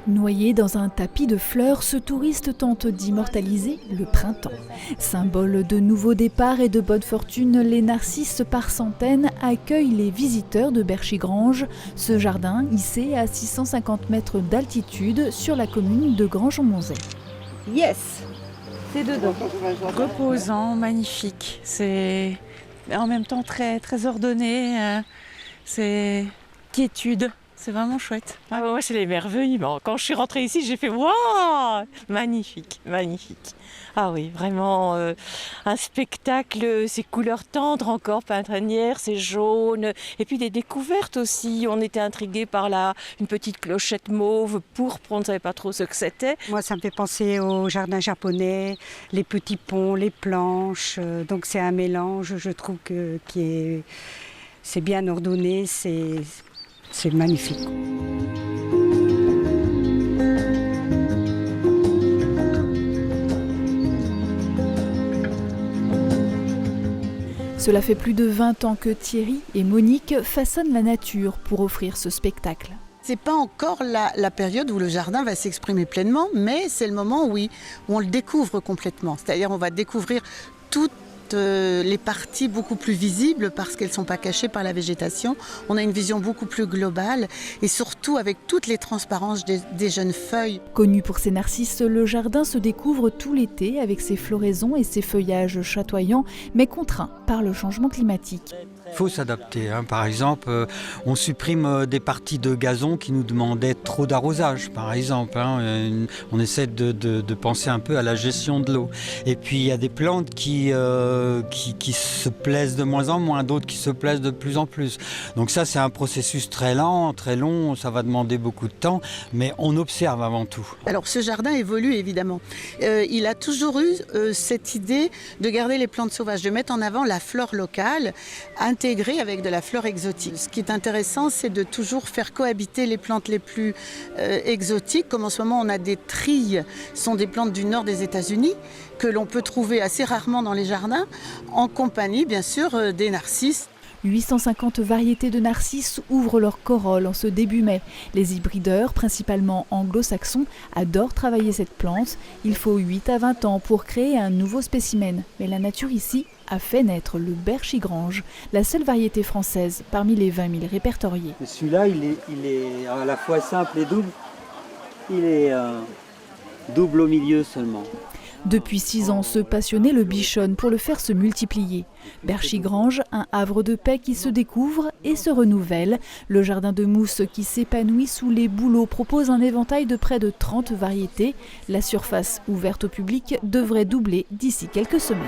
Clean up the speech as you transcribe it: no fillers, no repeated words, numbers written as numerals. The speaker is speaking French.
Noyé dans un tapis de fleurs, ce touriste tente d'immortaliser le printemps. Symbole de nouveaux départs et de bonne fortune, les narcisses par centaines accueillent les visiteurs de Berchigrange. Ce jardin, hissé à 650 mètres d'altitude sur la commune de Grange-en-Monzay. Yes, c'est dedans. Reposant, magnifique. C'est en même temps très, très ordonné. C'est quiétude. C'est vraiment chouette. Ah, moi, c'est l'émerveillement. Quand je suis rentrée ici, j'ai fait waouh, magnifique, magnifique. Ah oui, vraiment un spectacle, ces couleurs tendres encore, printanières, c'est jaune. Et puis des découvertes aussi. On était intrigués par une petite clochette mauve, pourpre, on ne savait pas trop ce que c'était. Moi, ça me fait penser au jardin japonais, les petits ponts, les planches. Donc c'est un mélange, je trouve, c'est bien ordonné, c'est magnifique. Cela fait plus de 20 ans que Thierry et Monique façonnent la nature pour offrir ce spectacle. C'est pas encore la période où le jardin va s'exprimer pleinement, mais c'est le moment où on le découvre complètement. C'est-à-dire on va découvrir toutes les parties beaucoup plus visibles parce qu'elles ne sont pas cachées par la végétation. On a une vision beaucoup plus globale et surtout avec toutes les transparences des jeunes feuilles. Connu pour ses narcisses, le jardin se découvre tout l'été avec ses floraisons et ses feuillages chatoyants, mais contraint par le changement climatique. Il faut s'adapter. Par exemple, on supprime des parties de gazon qui nous demandaient trop d'arrosage, par exemple. On essaie de penser un peu à la gestion de l'eau. Et puis il y a des plantes qui se plaisent de moins en moins, d'autres qui se plaisent de plus en plus. Donc ça, c'est un processus très lent, très long, ça va demander beaucoup de temps, mais on observe avant tout. Alors ce jardin évolue évidemment. Il a toujours eu cette idée de garder les plantes sauvages, de mettre en avant la flore locale, intégrée avec de la flore exotique. Ce qui est intéressant, c'est de toujours faire cohabiter les plantes les plus exotiques. Comme en ce moment, on a des trilles, ce sont des plantes du nord des États-Unis, que l'on peut trouver assez rarement dans les jardins, en compagnie bien sûr des narcisses. 850 variétés de narcisses ouvrent leur corolle en ce début mai. Les hybrideurs, principalement anglo-saxons, adorent travailler cette plante. Il faut 8 à 20 ans pour créer un nouveau spécimen. Mais la nature ici a fait naître le Berchigrange, la seule variété française parmi les 20 000 répertoriés. Celui-là, il est à la fois simple et double. Il est double au milieu seulement. Depuis 6 ans, ce passionné le bichonne pour le faire se multiplier. Berchigrange, un havre de paix qui se découvre et se renouvelle. Le jardin de mousse qui s'épanouit sous les bouleaux propose un éventail de près de 30 variétés. La surface ouverte au public devrait doubler d'ici quelques semaines.